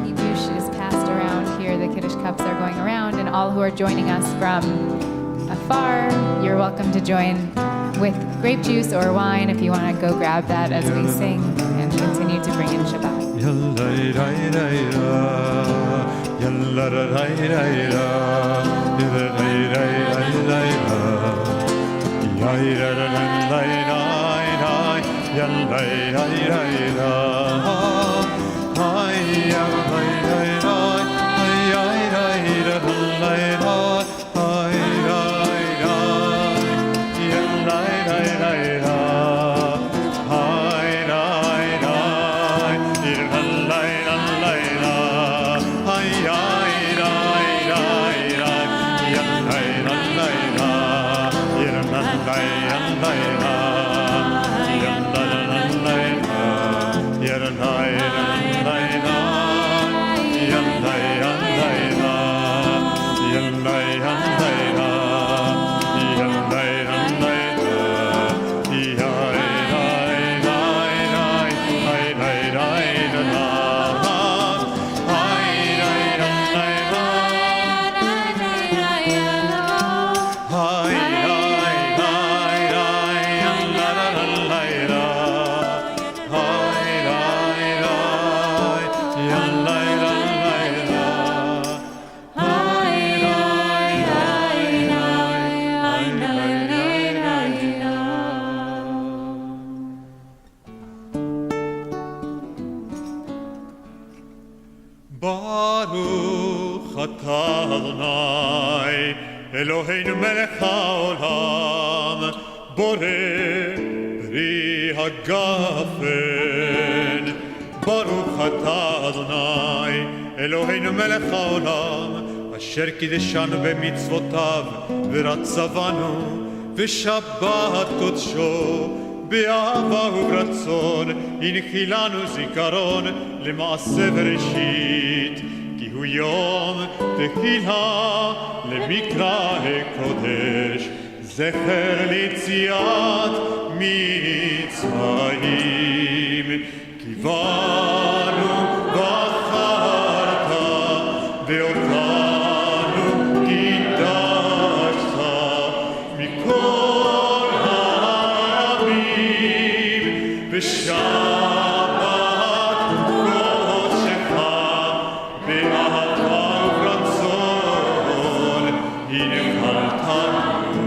Kiddush is passed around here. The Kiddush cups are going around, and all who are joining us from afar, you're welcome to join with grape juice or wine if you want to go grab that as we sing and continue to bring in Shabbat. אלוהינו מלך העולם, בורא פרי הגפן. ברוך אתה אדוני, אלוהינו מלך העולם, אשר קידשנו במצוותיו ורצבנו בשבת קודשו, באהבה וברצון הנחילנו זיכרון למעשה בראשית, כי הוא יום תחילה למקרא הקודש, זכר ליציאת מצרים. כי באנו בחרת ואותנו קידשת מכל העמים בשבת קודשך באהבה וברצון הנחלתנו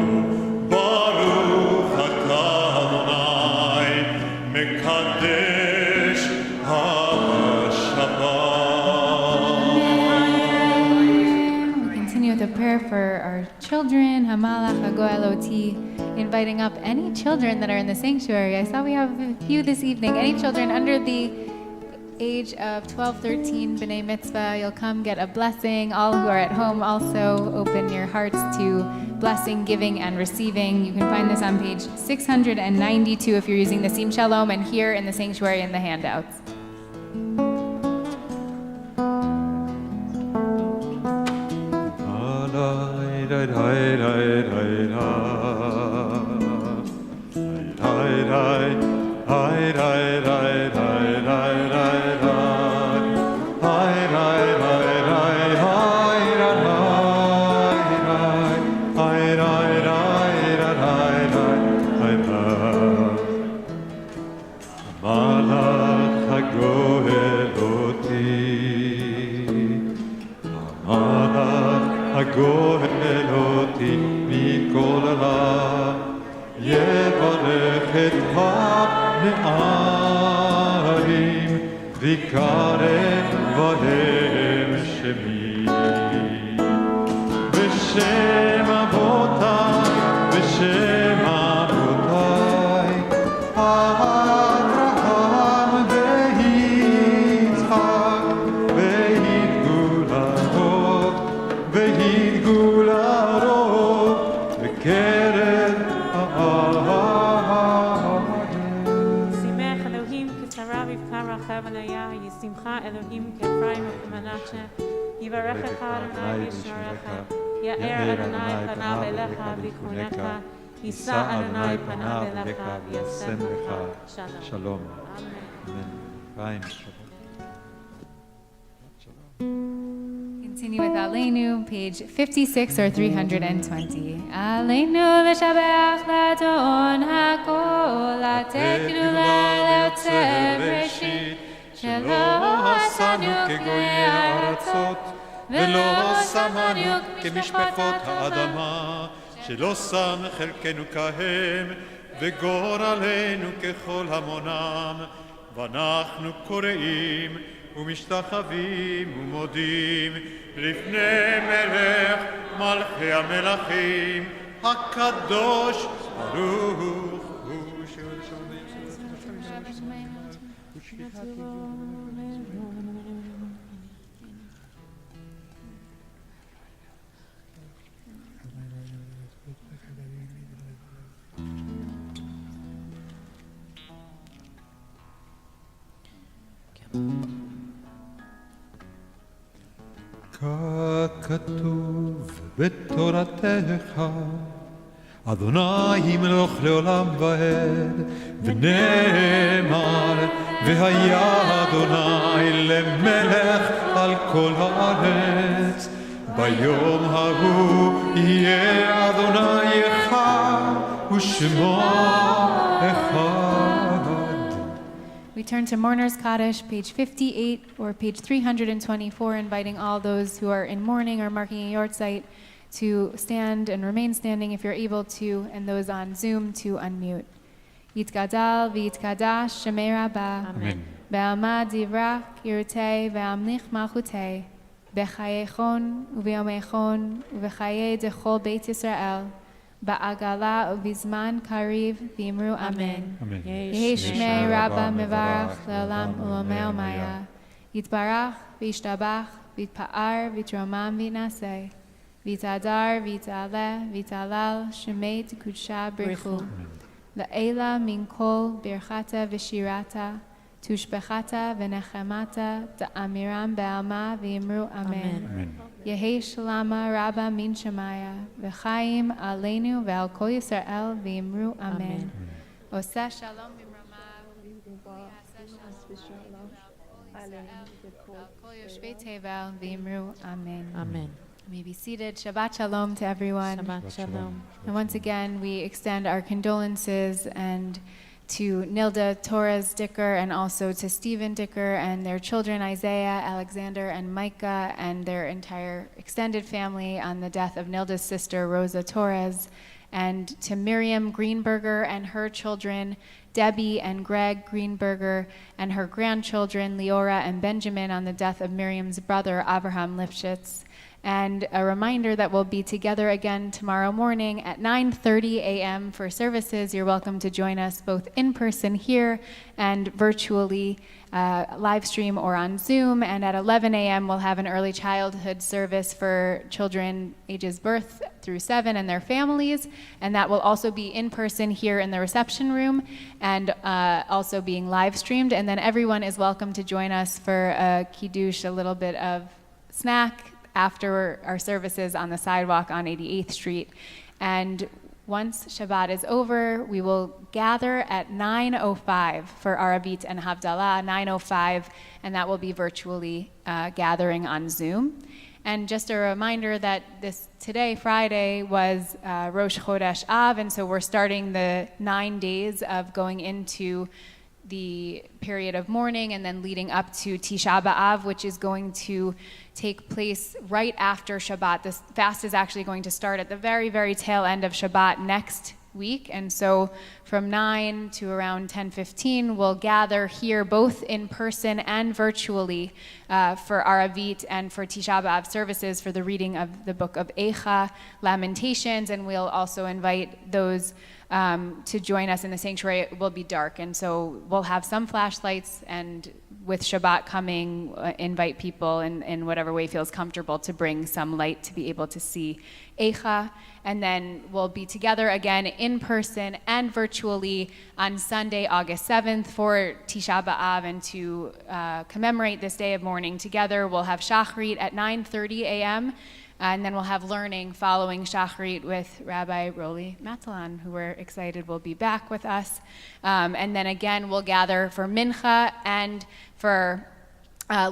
our children, Hamalach Hagoeloti, inviting up any children that are in the sanctuary. I saw we have a few this evening. Any children under the age of 12, 13, B'nai Mitzvah, you'll come get a blessing. All who are at home also open your hearts to blessing, giving, and receiving. You can find this on page 692 if you're using the Sim Shalom, and here in the sanctuary in the handouts. הגואל אותי מכל רע, יברך את הנערים, ויקרב בהם שמי. בשם אבותיי, בשם אבותיי, אברהם ויצחק, והתגול הרוב בקרב הארץ. שימח אלוהים כשרה רבקה רחב עליה, ישמחה אלוהים כאפרים וכמנשה, יברכך אדוני וישמרך, יאר אדוני פניו אליך ויחונך, יישא אדוני פניו אליך וישם לך שלום. אמן. אמן. Continue with Aleinu, page 56 or 320. Aleinu l'shabeach l'adon hakol, לתת גדולה לעוצר ראשית, שלא עשנו כגויי הארצות, ולא שמנו כמשפחות האדמה, שלא שם חלקנו כהם, וגורלנו ככל המונם, ואנחנו קוראים ומשתחווים ומודים לפני מלך מלכי המלכים הקדוש ברוך הוא. ככתוב בתורתך, אדוני ימלוך לעולם ועד, ונאמר, והיה אדוני למלך על כל הארץ. ביום ההוא יהיה אדוני אחד, ושמו אחד. We turn to Mourners Kaddish, page 58 or page 324, inviting all those who are in mourning or marking a yard site to stand and remain standing if you're able to, and those on Zoom to unmute. Yitgadal v'yitkadash shemei Rabba, Amen. Be'amad divrach yirutei ve'amlich malchutei, b'chayechon u'v'yomechon u'v'chayei dechol Beit Yisrael, ba'agala u'bizman kariv v'imru amen. Yehi shmei Rabba mevarach le'olam u'lomei omaya. Yitbarach v'yishtabach v'yitpa'ar v'yitromam v'yitnaseh. V'yitadar v'yitaleh v'yitalal shemei t'kudsha brichu. Le'ela min kol birchata v'shirata tushbechata v'nechemata ta'amiram be'alma v'yimru amen. Yehi shalama Rabba min shemaya v'chaim aleinu ve'al kol Yisrael v'yimru amen. Oseh shalom b'mramav v'yaseh shalom ve'al kol yoshvei tevel v'yimru amen. Amen. You may be seated. Shabbat Shalom to everyone. Shabbat Shalom. And once again, we extend our condolences and to Nilda Torres Dicker and also to Stephen Dicker and their children Isaiah, Alexander, and Micah, and their entire extended family on the death of Nilda's sister Rosa Torres, and to Miriam Greenberger and her children Debbie and Greg Greenberger, and her grandchildren Leora and Benjamin on the death of Miriam's brother Abraham Lipschitz, And a reminder that we'll be together again tomorrow morning at 9:30 a.m. for services. You're welcome to join us both in person here and virtually, live stream or on Zoom. And at 11 a.m. we'll have an early childhood service for children ages birth through 7 and their families. And that will also be in person here in the reception room and also being live streamed. And then everyone is welcome to join us for a Kiddush, a little bit of snack after our services on the sidewalk on 88th Street. And once Shabbat is over, we will gather at 9:05 for Aravit and Havdalah, 9:05, and that will be virtually gathering on Zoom. And just a reminder that today, Friday, was Rosh Chodesh Av, and so we're starting the 9 days of going into the period of mourning and then leading up to Tisha B'Av, which is going to take place right after Shabbat. This fast is actually going to start at the very, very tail end of Shabbat next week. And so from 9 to around 10:15, we'll gather here both in person and virtually for Aravit and for Tisha B'Av services for the reading of the book of Eicha, Lamentations, and we'll also invite those to join us in the sanctuary. It will be dark, and so we'll have some flashlights, and with Shabbat coming, invite people in whatever way feels comfortable to bring some light to be able to see Eicha. And then we'll be together again in person and virtually on Sunday, August 7th for Tisha B'Av, and to commemorate this day of mourning together. We'll have Shachrit at 9:30 a.m., and then we'll have learning following Shachrit with Rabbi Roli Matalan, who we're excited will be back with us. And then again, we'll gather for Mincha and for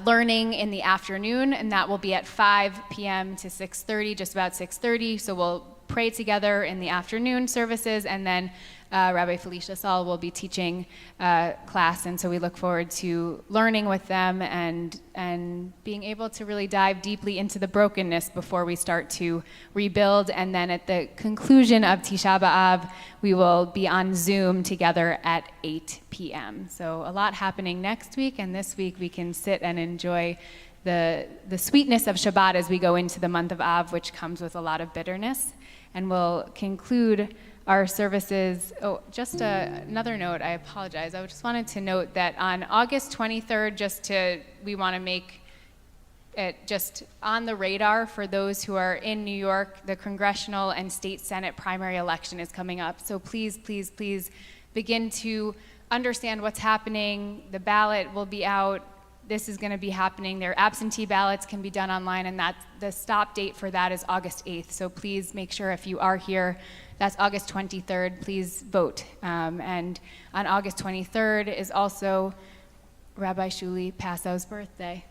learning in the afternoon, and that will be at 5 p.m. to 6:30, just about 6:30. So we'll pray together in the afternoon services, and then Rabbi Felicia Saul will be teaching class, and so we look forward to learning with them and being able to really dive deeply into the brokenness before we start to rebuild. And then at the conclusion of Tisha B'Av, we will be on Zoom together at 8 p.m. So a lot happening next week, and this week we can sit and enjoy the sweetness of Shabbat as we go into the month of Av, which comes with a lot of bitterness. And we'll conclude our services. Oh, just another note, I apologize. I just wanted to note that on August 23rd, we want to make it just on the radar for those who are in New York, the congressional and state Senate primary election is coming up. So please, please, please begin to understand what's happening. The ballot will be out. This is going to be happening. Their absentee ballots can be done online, and the stop date for that is August 8th. So please make sure if you are here, that's August 23rd, please vote. And on August 23rd is also Rabbi Shuli Passow's birthday,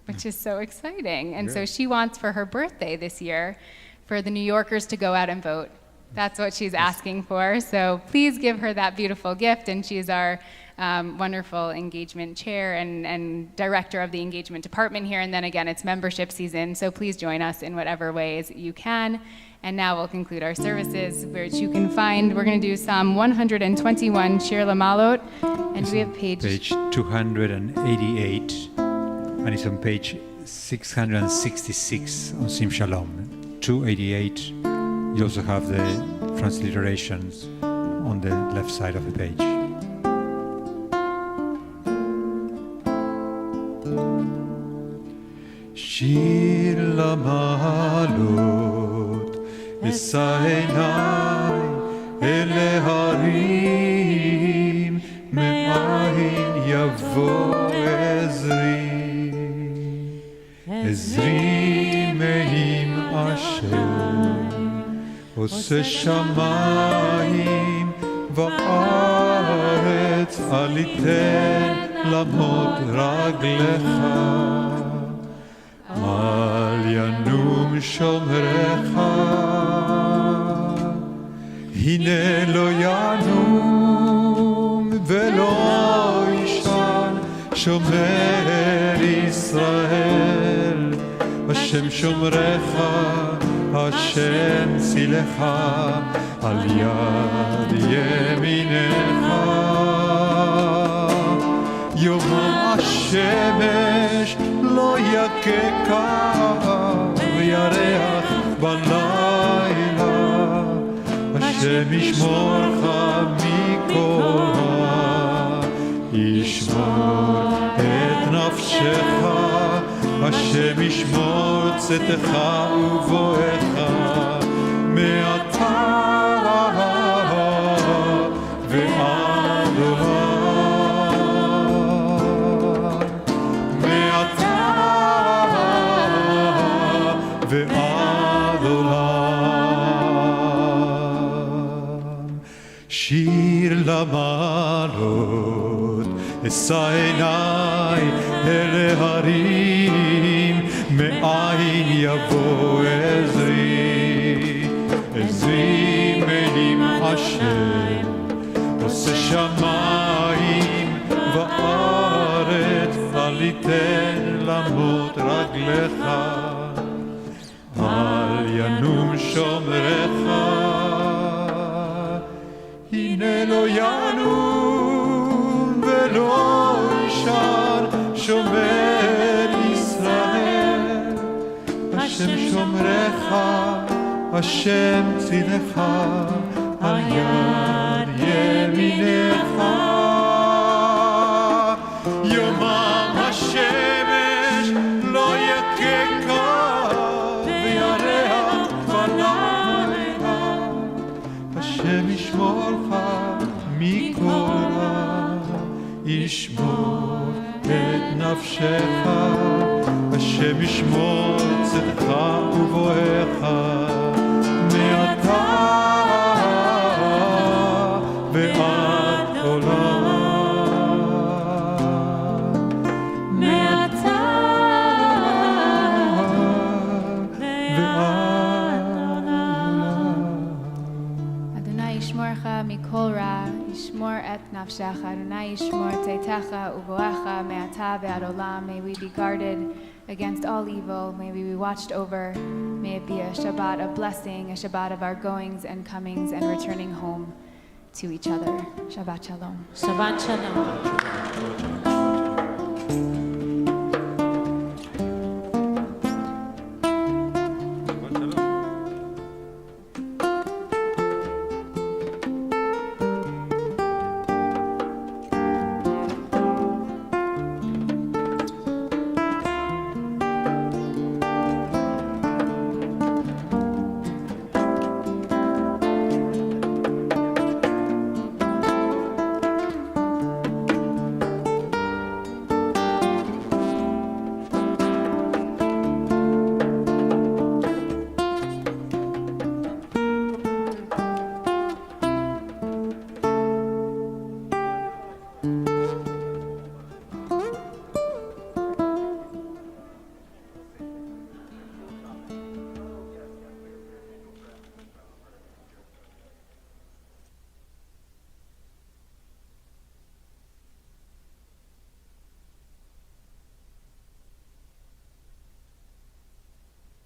which is so exciting. And so she wants for her birthday this year for the New Yorkers to go out and vote. That's what she's asking for. So please give her that beautiful gift, and she's our wonderful engagement chair and director of the engagement department here. And then again, it's membership season, so please join us in whatever ways you can. And now we'll conclude our services, which you can find. We're going to do Psalm 121, Shir Lamalot, and we have page 288, and it's on page 666 on Sim Shalom. 288. You also have the transliterations on the left side of the page. Shir Lamalot, אשא עיניי אל ההרים, מאין יבוא עזרי. עזרי מעם אשר עושה שמיים וארץ, אל יתן למוט רגלך. אל ינום שומרך, הנה לא ינום ולא ישן שומר ישראל. השם שומרך, השם צילך, על יד ימינך. יומם השמש לא יככה, וירח בלילה. השם ישמורך מכל רע, ישמור את נפשך, השם ישמור צאתך ובואך מעתה ועד עולם, מעתה ועד עולם. שיר למעלות, אשא עיני אל ההרים, מאין יבוא עזרי, עזרי מעם השם, עושה שמיים וארץ, אל יתן למות רגליך, אל ינום שומרך, הנה לא ינום ולא ישן שומר ישראל. השם שומרך, השם צילך, על יד ימינך. יומם השמש לא יככה, וירח בלילה. השם ישמורך מכל רע, ישמור את נפשך, השם ישמור צאתך ובואך מעתה ועד עולם, מעתה ועד עולם. אדוני ישמורך מכל רע, ישמור את נפשך, אדוני ישמור צאתך ובואך מעתה ועד עולם. May we be guarded against all evil, may we be watched over, may it be a Shabbat of blessing, a Shabbat of our goings and comings and returning home to each other. Shabbat Shalom. Shabbat Shalom.